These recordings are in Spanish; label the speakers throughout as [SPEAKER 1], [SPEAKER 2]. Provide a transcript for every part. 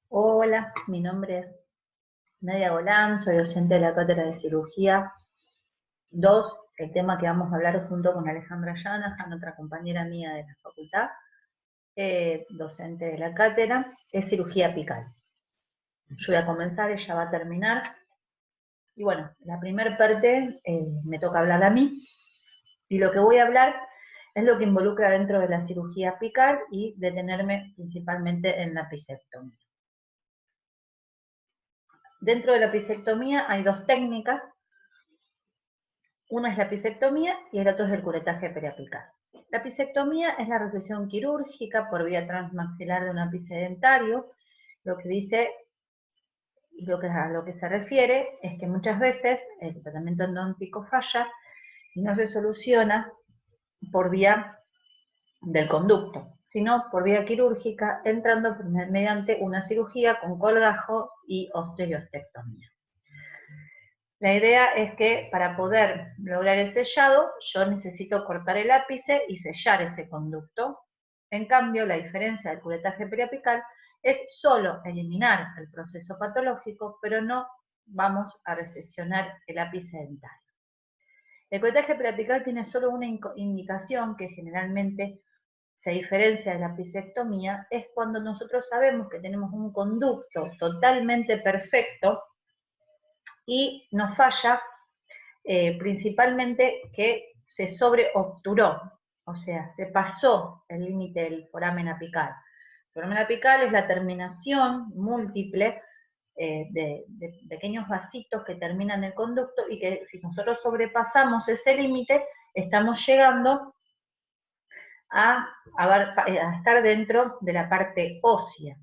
[SPEAKER 1] Hola, mi nombre es Nadia Golán, soy docente de la Cátedra de Cirugía 2. El tema que vamos a hablar junto con Alejandra Yanahan, otra compañera mía de la facultad, docente de la cátedra, es cirugía apical. Yo voy a comenzar, ella va a terminar. Y bueno, la primera parte me toca hablar a mí, y lo que voy a hablar es lo que involucra dentro de la cirugía apical y detenerme principalmente en la apicectomía. Dentro de la apicectomía hay dos técnicas. Una es la apicectomía y el otro es el curetaje periapical. La apicectomía es la resección quirúrgica por vía transmaxilar de un ápice dentario. Lo que dice y a lo que se refiere es que muchas veces el tratamiento endodóntico falla y no se soluciona por vía del conducto, sino por vía quirúrgica, entrando mediante una cirugía con colgajo y osteoostectomía. La idea es que para poder lograr el sellado, yo necesito cortar el ápice y sellar ese conducto. En cambio, la diferencia del curetaje periapical es solo eliminar el proceso patológico, pero no vamos a reseccionar el ápice dentario. El curetaje periapical tiene solo una indicación que generalmente se diferencia de la apicectomía, es cuando nosotros sabemos que tenemos un conducto totalmente perfecto y nos falla principalmente que se sobreobturó, o sea, se pasó el límite del foramen apical. El foramen apical es la terminación múltiple de pequeños vasitos que terminan el conducto y que si nosotros sobrepasamos ese límite, estamos llegando a estar dentro de la parte ósea.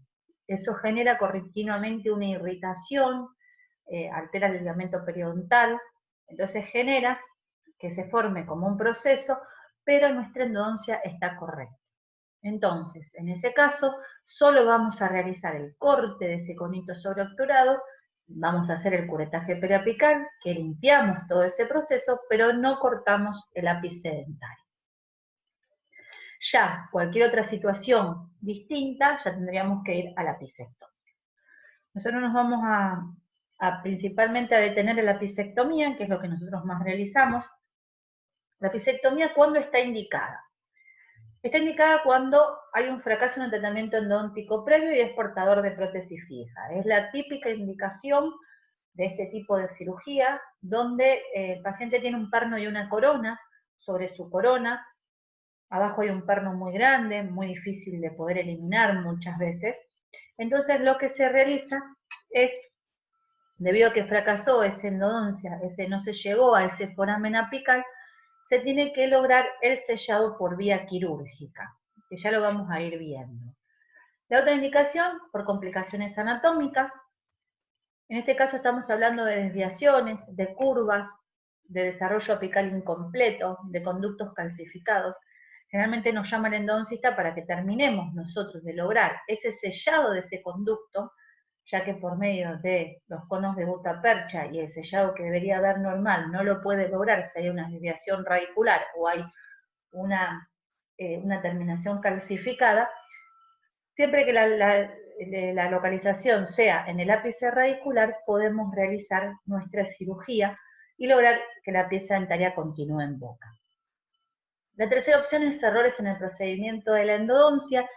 [SPEAKER 1] Eso genera continuamente una irritación, altera el ligamento periodontal, entonces genera que se forme como un proceso, pero nuestra endodoncia está correcta. Entonces, en ese caso, solo vamos a realizar el corte de ese conito sobreobturado, vamos a hacer el curetaje periapical, que limpiamos todo ese proceso, pero no cortamos el ápice dentario. Ya cualquier otra situación distinta, ya tendríamos que ir a la apicectomía. Nosotros nos vamos principalmente a detener en la apicectomía, que es lo que nosotros más realizamos. La apicectomía, ¿cuándo está indicada? Está indicada cuando hay un fracaso en el tratamiento endodóntico previo y es portador de prótesis fija. Es la típica indicación de este tipo de cirugía, donde el paciente tiene un perno y una corona. Sobre su corona, abajo hay un perno muy grande, muy difícil de poder eliminar muchas veces. Entonces lo que se realiza es, debido a que fracasó esa endodoncia, no se llegó a ese foramen apical, se tiene que lograr el sellado por vía quirúrgica, que ya lo vamos a ir viendo. La otra indicación, por complicaciones anatómicas. En este caso estamos hablando de desviaciones, de curvas, de desarrollo apical incompleto, de conductos calcificados. Generalmente nos llama el endodoncista para que terminemos nosotros de lograr ese sellado de ese conducto, ya que por medio de los conos de gutta-percha y el sellado que debería haber normal no lo puede lograr si hay una desviación radicular o hay una terminación calcificada. Siempre que la localización sea en el ápice radicular, podemos realizar nuestra cirugía y lograr que la pieza dentaria continúe en boca. La tercera opción es errores en el procedimiento de la endodoncia.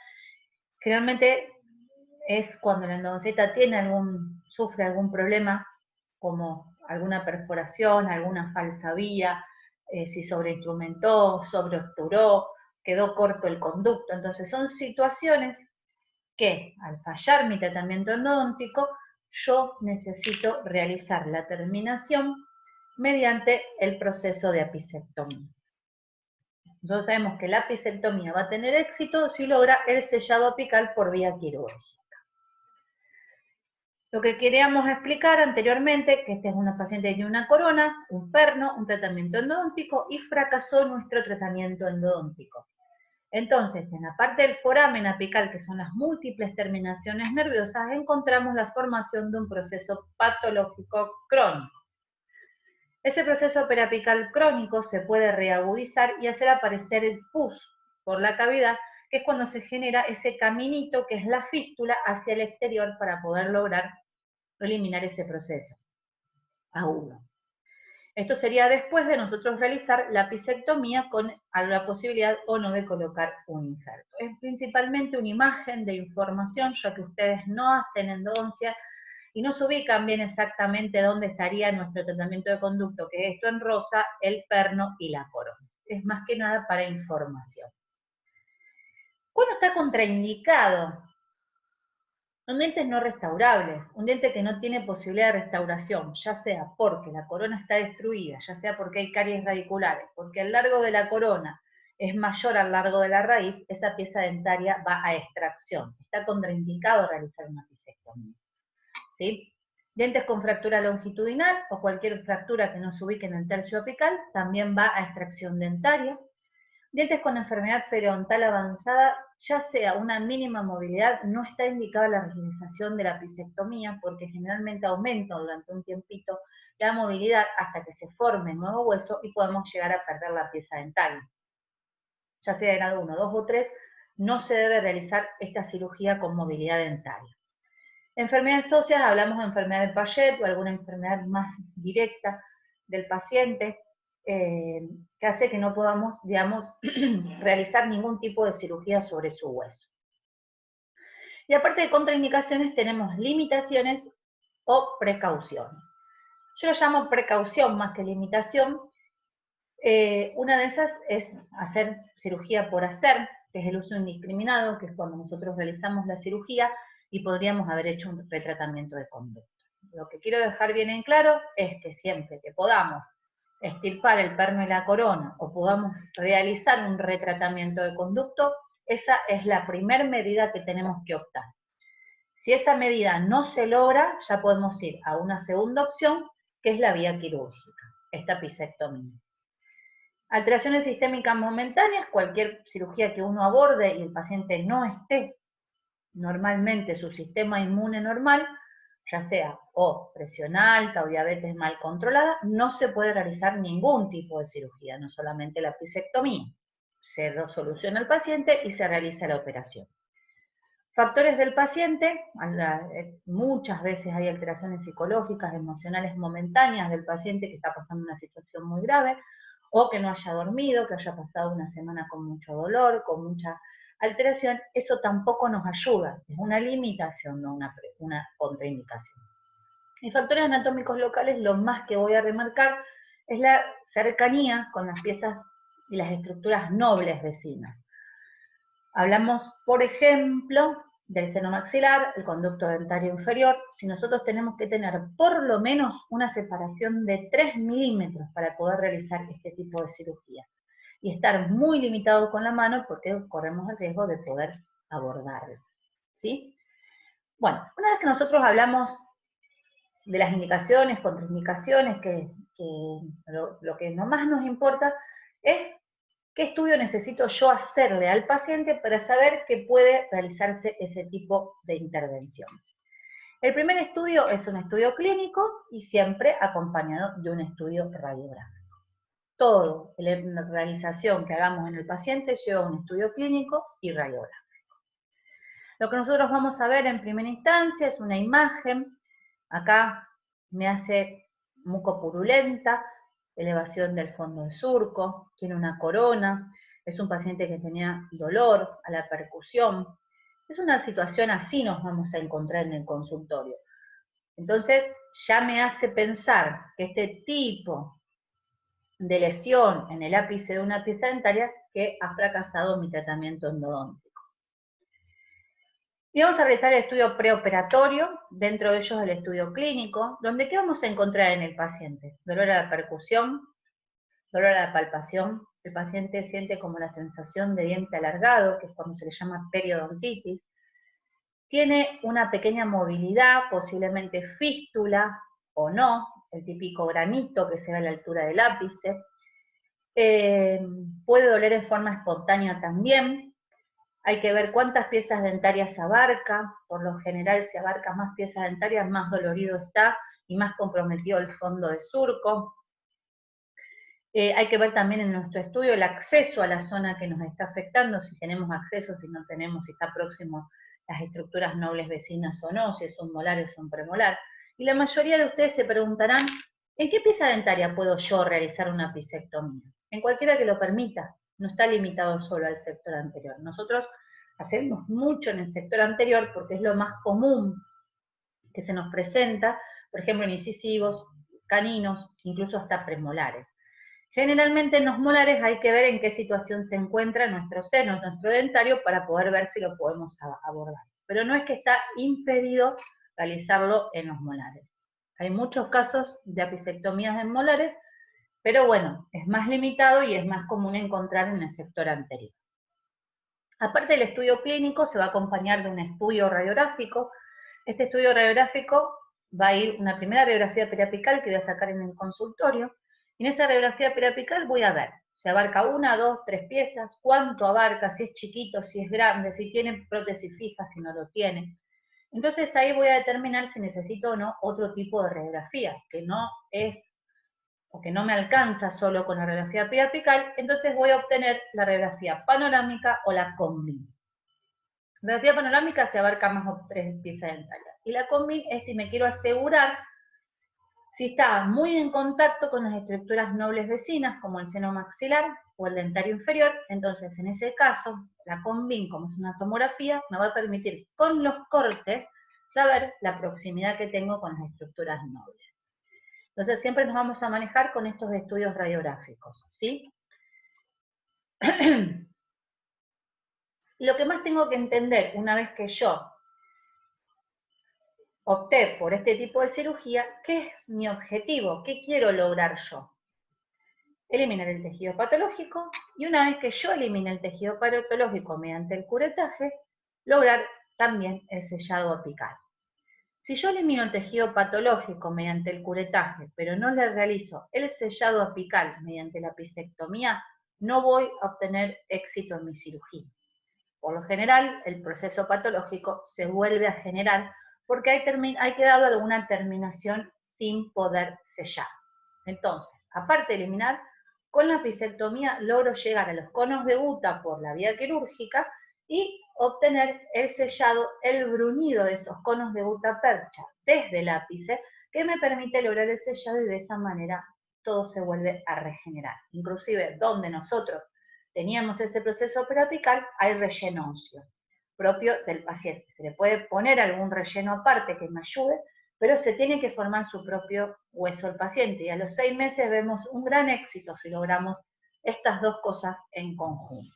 [SPEAKER 1] Generalmente es cuando la endodoncista sufre algún problema, como alguna perforación, alguna falsa vía, si sobreinstrumentó, sobreobturó, quedó corto el conducto. Entonces son situaciones que al fallar mi tratamiento endodóntico, yo necesito realizar la terminación mediante el proceso de apicectomía. Nosotros sabemos que la apicectomía va a tener éxito si logra el sellado apical por vía quirúrgica. Lo que queríamos explicar anteriormente, que esta es una paciente que tiene una corona, un perno, un tratamiento endodóntico y fracasó nuestro tratamiento endodóntico. Entonces, en la parte del foramen apical, que son las múltiples terminaciones nerviosas, encontramos la formación de un proceso patológico crónico. Ese proceso periapical crónico se puede reagudizar y hacer aparecer el pus por la cavidad que es cuando se genera ese caminito que es la fístula hacia el exterior para poder lograr eliminar ese proceso agudo. Esto sería después de nosotros realizar la apicectomía con la posibilidad o no de colocar un injerto. Es principalmente una imagen de información, ya que ustedes no hacen endodoncia y no se ubican bien exactamente dónde estaría nuestro tratamiento de conducto, que es esto en rosa, el perno y la corona. Es más que nada para información. ¿Cuándo está contraindicado? Son dientes no restaurables, un diente que no tiene posibilidad de restauración, ya sea porque la corona está destruida, ya sea porque hay caries radiculares, porque el largo de la corona es mayor al largo de la raíz, esa pieza dentaria va a extracción. Está contraindicado realizar una apicectomía. ¿Sí? Dientes con fractura longitudinal o cualquier fractura que no se ubique en el tercio apical también va a extracción dentaria. Dientes con enfermedad periodontal avanzada, ya sea una mínima movilidad, no está indicada la realización de la apicectomía porque generalmente aumenta durante un tiempito la movilidad hasta que se forme nuevo hueso y podemos llegar a perder la pieza dentaria. Ya sea de grado 1, 2 o 3, no se debe realizar esta cirugía con movilidad dentaria. Enfermedades óseas, hablamos de enfermedad de Payet o alguna enfermedad más directa del paciente, que hace que no podamos, digamos, realizar ningún tipo de cirugía sobre su hueso. Y aparte de contraindicaciones, tenemos limitaciones o precauciones. Yo lo llamo precaución más que limitación. Una de esas es hacer cirugía por hacer, que es el uso indiscriminado, que es cuando nosotros realizamos la cirugía y podríamos haber hecho un retratamiento de conducto. Lo que quiero dejar bien en claro es que siempre que podamos extirpar el perno y la corona o podamos realizar un retratamiento de conducto, esa es la primera medida que tenemos que optar. Si esa medida no se logra, ya podemos ir a una segunda opción, que es la vía quirúrgica, esta apicectomía. Alteraciones sistémicas momentáneas, cualquier cirugía que uno aborde y el paciente no esté normalmente su sistema inmune normal, ya sea o presión alta o diabetes mal controlada, no se puede realizar ningún tipo de cirugía, no solamente la apicectomía. Se soluciona el paciente y se realiza la operación. Factores del paciente, muchas veces hay alteraciones psicológicas, emocionales momentáneas del paciente que está pasando una situación muy grave, o que no haya dormido, que haya pasado una semana con mucho dolor, con mucha alteración, eso tampoco nos ayuda, es una limitación, no una contraindicación. Y factores anatómicos locales, lo más que voy a remarcar es la cercanía con las piezas y las estructuras nobles vecinas. Hablamos, por ejemplo, del seno maxilar, el conducto dentario inferior. Si nosotros tenemos que tener por lo menos una separación de 3 milímetros para poder realizar este tipo de cirugía. Y estar muy limitados con la mano porque corremos el riesgo de poder abordarlo. ¿Sí? Bueno, una vez que nosotros hablamos de las indicaciones, contraindicaciones, lo que no más nos importa es qué estudio necesito yo hacerle al paciente para saber que puede realizarse ese tipo de intervención. El primer estudio es un estudio clínico y siempre acompañado de un estudio radiográfico. Todo la realización que hagamos en el paciente lleva un estudio clínico y radiográfico. Lo que nosotros vamos a ver en primera instancia es una imagen. Acá me hace mucopurulenta, elevación del fondo del surco, tiene una corona, es un paciente que tenía dolor a la percusión. Es una situación así nos vamos a encontrar en el consultorio. Entonces ya me hace pensar que este tipo de lesión en el ápice de una pieza dentaria que ha fracasado mi tratamiento endodóntico. Y vamos a realizar el estudio preoperatorio, dentro de ellos el estudio clínico, donde ¿qué vamos a encontrar en el paciente? Dolor a la percusión, dolor a la palpación, el paciente siente como la sensación de diente alargado, que es cuando se le llama periodontitis, tiene una pequeña movilidad, posiblemente fístula o no, el típico granito que se ve a la altura del ápice, puede doler en forma espontánea también. Hay que ver cuántas piezas dentarias abarca, por lo general si abarca más piezas dentarias más dolorido está y más comprometido el fondo de surco. Hay que ver también en nuestro estudio el acceso a la zona que nos está afectando, si tenemos acceso, si no tenemos, si está próximo las estructuras nobles vecinas o no, si es un molar o es un premolar. Y la mayoría de ustedes se preguntarán, ¿en qué pieza dentaria puedo yo realizar una apicectomía? En cualquiera que lo permita, no está limitado solo al sector anterior. Nosotros hacemos mucho en el sector anterior porque es lo más común que se nos presenta, por ejemplo en incisivos, caninos, incluso hasta premolares. Generalmente en los molares hay que ver en qué situación se encuentra nuestro seno, nuestro dentario, para poder ver si lo podemos abordar. Pero no es que está impedido realizarlo en los molares. Hay muchos casos de apicectomías en molares, pero bueno, es más limitado y es más común encontrar en el sector anterior. Aparte del estudio clínico, se va a acompañar de un estudio radiográfico. Este estudio radiográfico va a ir una primera radiografía periapical que voy a sacar en el consultorio. En esa radiografía periapical voy a ver, se abarca 1, 2, 3 piezas, cuánto abarca, si es chiquito, si es grande, si tiene prótesis fija, si no lo tiene. Entonces ahí voy a determinar si necesito o no otro tipo de radiografía, que no es, o que no me alcanza solo con la radiografía periapical, entonces voy a obtener la radiografía panorámica o la combi. La radiografía panorámica se abarca más o 3 piezas dentarias. Y la combi es si me quiero asegurar si está muy en contacto con las estructuras nobles vecinas, como el seno maxilar o el dentario inferior, entonces en ese caso, la combin, como es una tomografía, me va a permitir con los cortes saber la proximidad que tengo con las estructuras nobles. Entonces siempre nos vamos a manejar con estos estudios radiográficos, ¿sí? Lo que más tengo que entender una vez que yo opté por este tipo de cirugía, ¿qué es mi objetivo? ¿Qué quiero lograr yo? Eliminar el tejido patológico, y una vez que yo elimine el tejido patológico mediante el curetaje, lograr también el sellado apical. Si yo elimino el tejido patológico mediante el curetaje, pero no le realizo el sellado apical mediante la apicectomía, no voy a obtener éxito en mi cirugía. Por lo general, el proceso patológico se vuelve a generar porque hay quedado alguna terminación sin poder sellar. Entonces, aparte de eliminar, con la apicectomía logro llegar a los conos de guta por la vía quirúrgica y obtener el sellado, el bruñido de esos conos de guta percha desde el ápice, que me permite lograr el sellado y de esa manera todo se vuelve a regenerar. Inclusive donde nosotros teníamos ese proceso periapical, hay relleno óseo propio del paciente. Se le puede poner algún relleno aparte que me ayude, pero se tiene que formar su propio hueso al paciente. Y a los 6 meses vemos un gran éxito si logramos estas dos cosas en conjunto.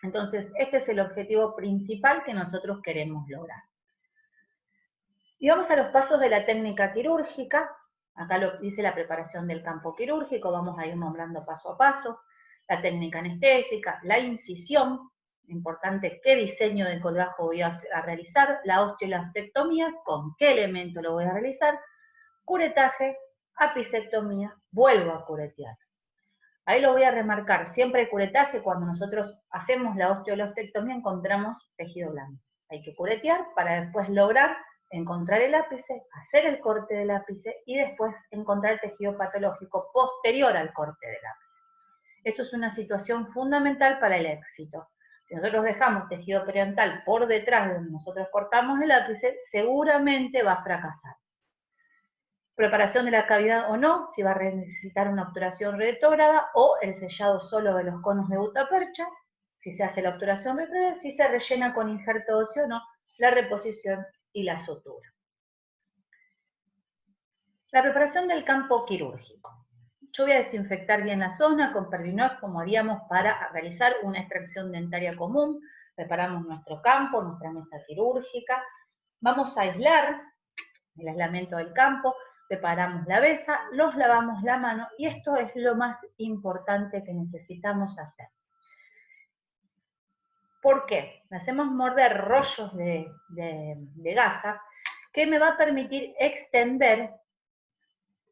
[SPEAKER 1] Entonces, este es el objetivo principal que nosotros queremos lograr. Y vamos a los pasos de la técnica quirúrgica. Acá lo dice la preparación del campo quirúrgico, vamos a ir nombrando paso a paso. La técnica anestésica, la incisión, importante qué diseño de colgajo voy a realizar, la osteoblastectomía, con qué elemento lo voy a realizar, curetaje, apicectomía, vuelvo a curetear. Ahí lo voy a remarcar, siempre el curetaje, cuando nosotros hacemos la osteoblastectomía encontramos tejido blando. Hay que curetear para después lograr encontrar el ápice, hacer el corte del ápice y después encontrar el tejido patológico posterior al corte del ápice. Eso es una situación fundamental para el éxito. Si nosotros dejamos tejido periodontal por detrás de donde nosotros cortamos el ápice, seguramente va a fracasar. Preparación de la cavidad o no, si va a necesitar una obturación retrógrada o el sellado solo de los conos de gutapercha, si se hace la obturación retrógrada, si se rellena con injerto óseo o no, la reposición y la sutura. La preparación del campo quirúrgico. Yo voy a desinfectar bien la zona con pervinox como haríamos para realizar una extracción dentaria común. Preparamos nuestro campo, nuestra mesa quirúrgica. Vamos a aislar el aislamiento del campo, preparamos la besa, nos lavamos la mano y esto es lo más importante que necesitamos hacer. ¿Por qué? Hacemos morder rollos de gasa que me va a permitir extender,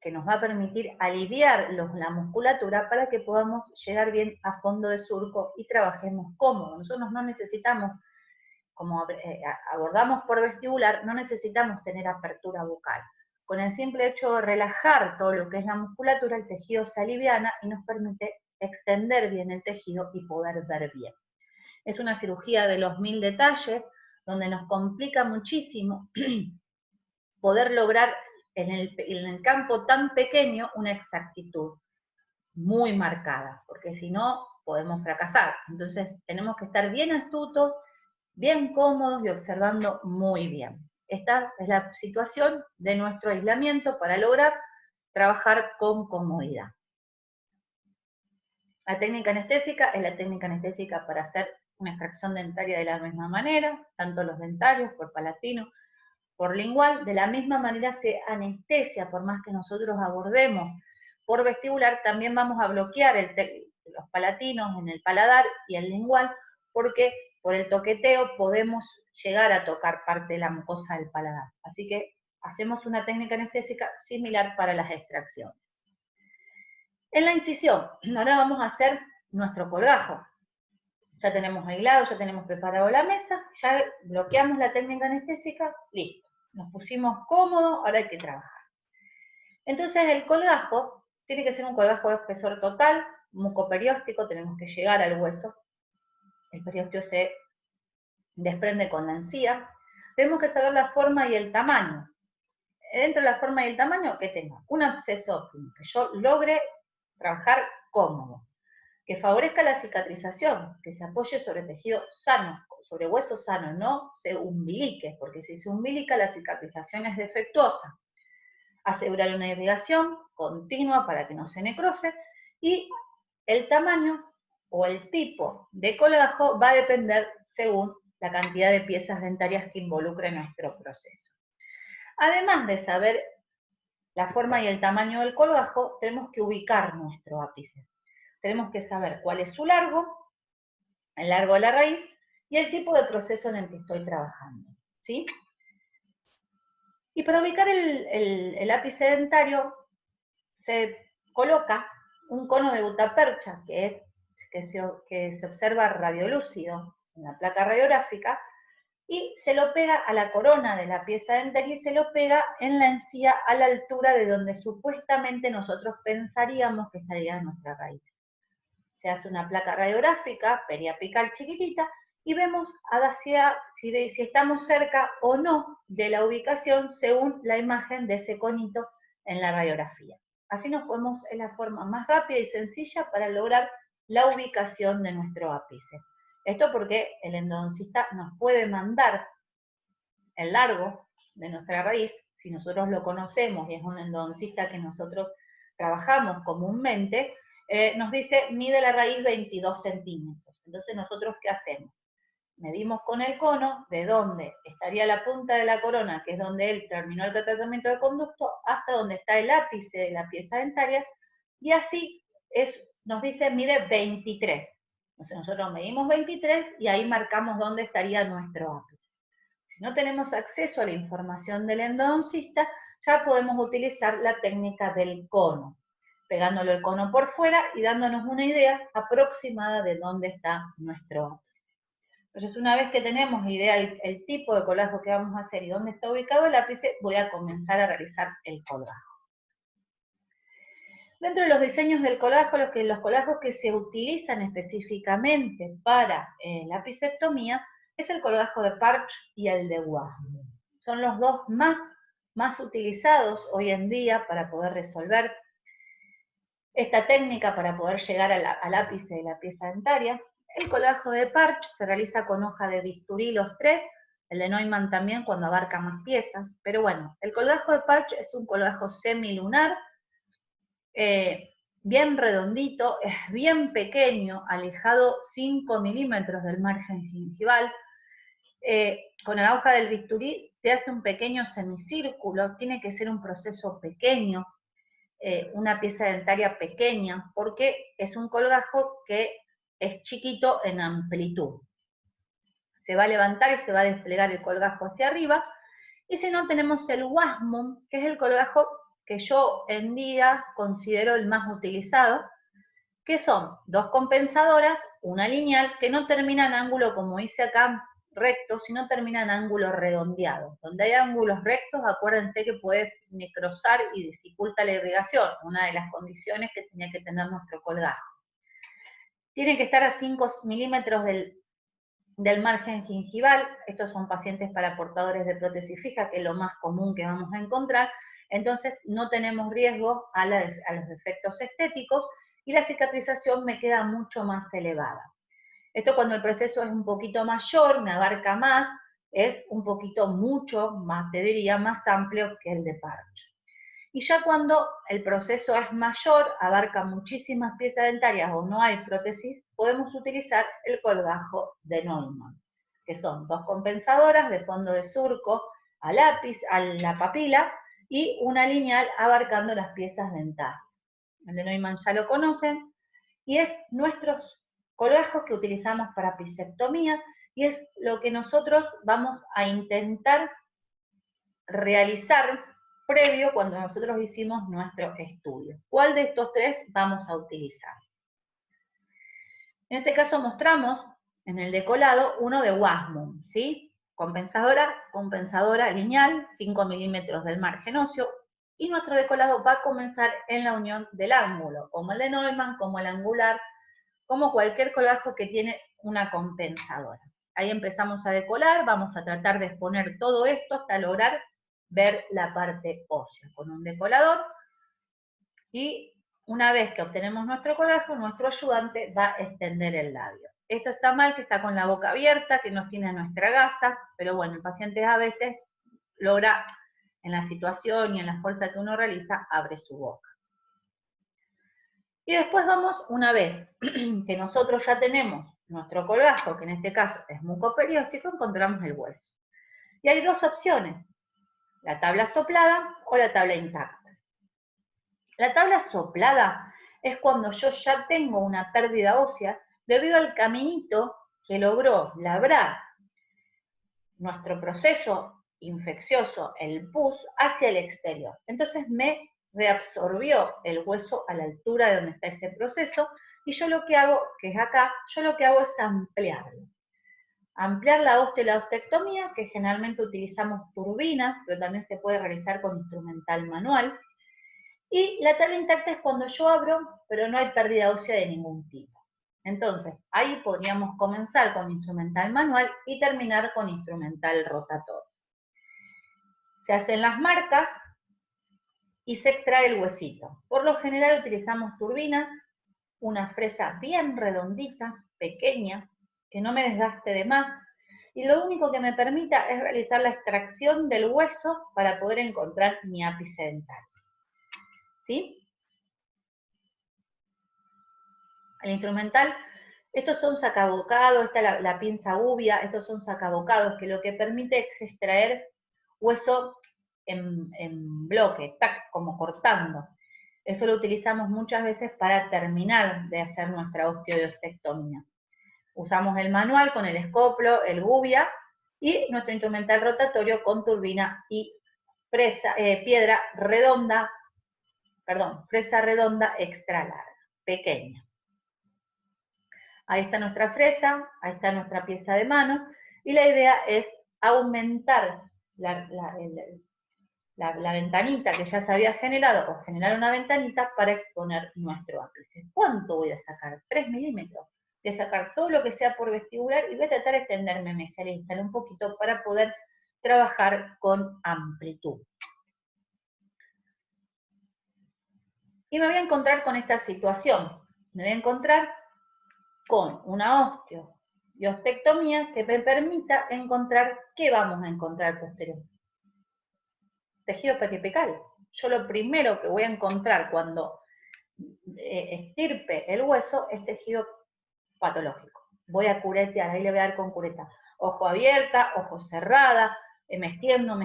[SPEAKER 1] que nos va a permitir aliviar la musculatura para que podamos llegar bien a fondo de surco y trabajemos cómodo. Nosotros no necesitamos, como abordamos por vestibular, no necesitamos tener apertura bucal. con el simple hecho de relajar todo lo que es la musculatura, el tejido se aliviana y nos permite extender bien el tejido y poder ver bien. Es una cirugía de los 1000 detalles, donde nos complica muchísimo poder lograr en el campo tan pequeño una exactitud muy marcada, porque si no podemos fracasar. Entonces tenemos que estar bien astutos, bien cómodos y observando muy bien. Esta es la situación de nuestro aislamiento para lograr trabajar con comodidad. La técnica anestésica es la técnica anestésica para hacer una extracción dentaria de la misma manera, tanto los dentarios, por palatino, por lingual, de la misma manera se anestesia, por más que nosotros abordemos por vestibular, también vamos a bloquear los palatinos en el paladar y el lingual, porque por el toqueteo podemos llegar a tocar parte de la mucosa del paladar. Así que hacemos una técnica anestésica similar para las extracciones. En la incisión, ahora vamos a hacer nuestro colgajo. Ya tenemos aislado, ya tenemos preparado la mesa, ya bloqueamos la técnica anestésica, listo. Nos pusimos cómodos, ahora hay que trabajar. Entonces el colgajo tiene que ser un colgajo de espesor total, mucoperióstico, tenemos que llegar al hueso. El periósteo se desprende con la encía. Tenemos que saber la forma y el tamaño. Dentro de la forma y el tamaño, que tenga un absceso óptimo, que yo logre trabajar cómodo, que favorezca la cicatrización, que se apoye sobre tejido sano, sobre hueso sano, no se umbilique, porque si se umbilica la cicatrización es defectuosa. Asegurar una irrigación continua para que no se necrose, y el tamaño o el tipo de colgajo va a depender según la cantidad de piezas dentarias que involucre nuestro proceso. Además de saber la forma y el tamaño del colgajo, tenemos que ubicar nuestro ápice. Tenemos que saber cuál es su largo, el largo de la raíz, y el tipo de proceso en el que estoy trabajando, ¿sí? Y para ubicar el ápice dentario, se coloca un cono de gutapercha, que se observa radiolúcido en la placa radiográfica, y se lo pega a la corona de la pieza dentaria y se lo pega en la encía a la altura de donde supuestamente nosotros pensaríamos que estaría nuestra raíz. Se hace una placa radiográfica periapical chiquitita y vemos si estamos cerca o no de la ubicación según la imagen de ese conito en la radiografía. Así es la forma más rápida y sencilla para lograr la ubicación de nuestro ápice. Esto porque el endodoncista nos puede mandar el largo de nuestra raíz, si nosotros lo conocemos y es un endodoncista que nosotros trabajamos comúnmente, nos dice, mide la raíz 22 centímetros. Entonces, ¿nosotros qué hacemos? Medimos con el cono de dónde estaría la punta de la corona, que es donde él terminó el tratamiento de conducto, hasta donde está el ápice de la pieza dentaria, y así nos dice, mide 23. Entonces, nosotros medimos 23 y ahí marcamos dónde estaría nuestro ápice. Si no tenemos acceso a la información del endodoncista, ya podemos utilizar la técnica del cono, pegándolo el cono por fuera y dándonos una idea aproximada de dónde está nuestro ápice. Entonces, una vez que tenemos idea el tipo de colgajo que vamos a hacer y dónde está ubicado el ápice, voy a comenzar a realizar el colgajo. Dentro de los diseños del colgajo, los colgajos que se utilizan específicamente para la apicectomía es el colgajo de Parch y el de Wahmo. Son los dos más utilizados hoy en día para poder resolver esta técnica, para poder llegar al ápice de la pieza dentaria. El colgajo de Parch se realiza con hoja de bisturí los tres, el de Neumann también cuando abarca más piezas, pero bueno, el colgajo de Parch es un colgajo semilunar, bien redondito, es bien pequeño, alejado 5 milímetros del margen gingival. Con la hoja del bisturí se hace un pequeño semicírculo, tiene que ser un proceso pequeño, una pieza dentaria pequeña, porque es un colgajo que es chiquito en amplitud. Se va a levantar y se va a desplegar el colgajo hacia arriba, y si no tenemos el Wahmo, que es el colgajo que yo en día considero el más utilizado, que son dos compensadoras, una lineal, que no termina en ángulo como hice acá rectos, sino termina en ángulos redondeados. Donde hay ángulos rectos, acuérdense que puede necrosar y dificulta la irrigación, una de las condiciones que tenía que tener nuestro colgajo. Tiene que estar a 5 milímetros del margen gingival. Estos son pacientes para portadores de prótesis fija, que es lo más común que vamos a encontrar. Entonces no tenemos riesgo a los defectos estéticos y la cicatrización me queda mucho más elevada. Esto cuando el proceso es un poquito mayor, me abarca más, es un poquito mucho más, te diría, más amplio que el de parche. Y ya cuando el proceso es mayor, abarca muchísimas piezas dentarias o no hay prótesis, podemos utilizar el colgajo de Neumann, que son 2 compensadoras de fondo de surco a lápiz, a la papila, y una lineal abarcando las piezas dentarias. El de Neumann ya lo conocen, y es nuestros colgajos que utilizamos para apicectomía, y es lo que nosotros vamos a intentar realizar previo cuando nosotros hicimos nuestro estudio. ¿Cuál de estos 3 vamos a utilizar? En este caso mostramos en el decolado uno de Wasmund, ¿sí? Compensadora lineal, 5 milímetros del margen óseo, y nuestro decolado va a comenzar en la unión del ángulo, como el de Neumann, como el angular, como cualquier colgajo que tiene una compensadora. Ahí empezamos a decolar, vamos a tratar de exponer todo esto hasta lograr ver la parte ósea con un decolador, y una vez que obtenemos nuestro colgajo, nuestro ayudante va a extender el labio. Esto está mal, que está con la boca abierta, que no tiene nuestra gasa, pero bueno, el paciente a veces logra, en la situación y en la fuerza que uno realiza, abre su boca. Y después vamos, una vez que nosotros ya tenemos nuestro colgajo, que en este caso es mucoperióstico, encontramos el hueso. Y hay 2 opciones, la tabla soplada o la tabla intacta. La tabla soplada es cuando yo ya tengo una pérdida ósea debido al caminito que logró labrar nuestro proceso infeccioso, el pus, hacia el exterior. Entonces me reabsorbió el hueso a la altura de donde está ese proceso, y yo lo que hago, que es acá, yo lo que hago es ampliarlo. Ampliar la ostectomía, que generalmente utilizamos turbinas, pero también se puede realizar con instrumental manual. Y la tabla intacta es cuando yo abro, pero no hay pérdida ósea de ningún tipo. Entonces, ahí podríamos comenzar con instrumental manual y terminar con instrumental rotatorio. Se hacen las marcas y se extrae el huesito. Por lo general utilizamos turbinas, una fresa bien redondita, pequeña, que no me desgaste de más, y lo único que me permita es realizar la extracción del hueso para poder encontrar mi ápice dental. ¿Sí? El instrumental, estos son sacabocados, esta es la pinza ubia, estos son sacabocados, que lo que permite es extraer hueso en bloque, tac, como cortando. Eso lo utilizamos muchas veces para terminar de hacer nuestra osteoidectomía. Usamos el manual con el escoplo, el gubia, y nuestro instrumental rotatorio con turbina y fresa redonda extra larga, pequeña. Ahí está nuestra fresa, ahí está nuestra pieza de mano, y la idea es aumentar la ventanita que ya se había generado, o generar una ventanita para exponer nuestro ápice. ¿Cuánto voy a sacar? 3 milímetros. Voy a sacar todo lo que sea por vestibular y voy a tratar de extenderme mesial un poquito para poder trabajar con amplitud. Y me voy a encontrar con esta situación. Me voy a encontrar con una osteoidectomía que me permita encontrar, ¿qué vamos a encontrar posterior? Tejido periapical. Yo lo primero que voy a encontrar cuando estirpe el hueso es tejido patológico. Voy a curetear, ahí le voy a dar con cureta. Ojo abierta, ojo cerrada, me extiendo,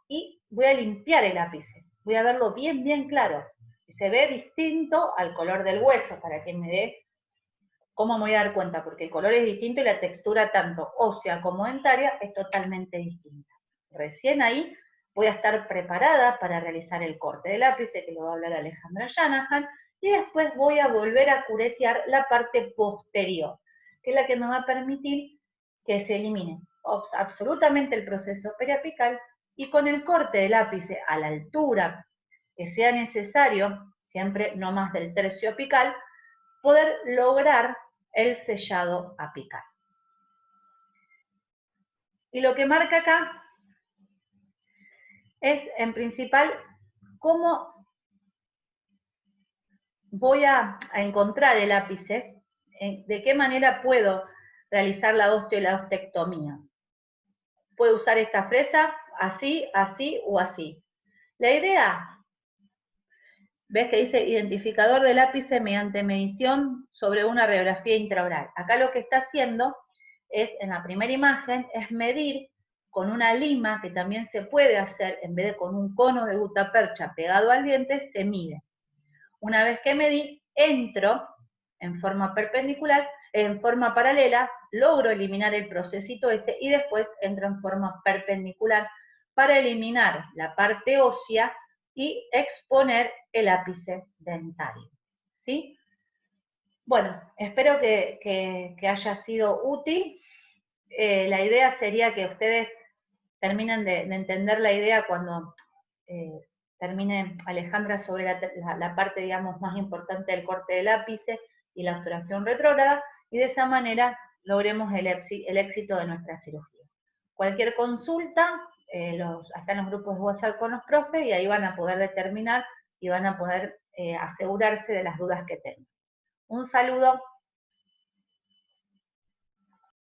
[SPEAKER 1] y voy a limpiar el ápice. Voy a verlo bien, bien claro. Se ve distinto al color del hueso, para que me dé cómo me voy a dar cuenta, porque el color es distinto y la textura tanto ósea como dentaria es totalmente distinta. Recién ahí voy a estar preparada para realizar el corte del ápice, que lo va a hablar Alejandra Shanahan, y después voy a volver a curetear la parte posterior, que es la que me va a permitir que se elimine absolutamente el proceso periapical y con el corte del ápice a la altura que sea necesario, siempre no más del tercio apical, poder lograr el sellado apical. Y lo que marca acá es, en principal, cómo voy a encontrar el ápice, de qué manera puedo realizar la osteo y la ostectomía. Puedo usar esta fresa así, así o así. La idea, ves que dice identificador del ápice mediante medición sobre una radiografía intraoral. Acá lo que está haciendo es, en la primera imagen, es medir con una lima, que también se puede hacer, en vez de con un cono de gutapercha pegado al diente, se mide. Una vez que medí, entro en forma perpendicular, en forma paralela, logro eliminar el procesito ese y después entro en forma perpendicular para eliminar la parte ósea y exponer el ápice dentario. ¿Sí? Bueno, espero que haya sido útil. La idea sería que ustedes terminen de entender la idea cuando termine Alejandra sobre la parte, digamos, más importante del corte del ápice y la obturación retrógrada, y de esa manera logremos el éxito de nuestra cirugía. Cualquier consulta, están los grupos de WhatsApp con los profes, y ahí van a poder determinar y van a poder asegurarse de las dudas que tengan. Un saludo.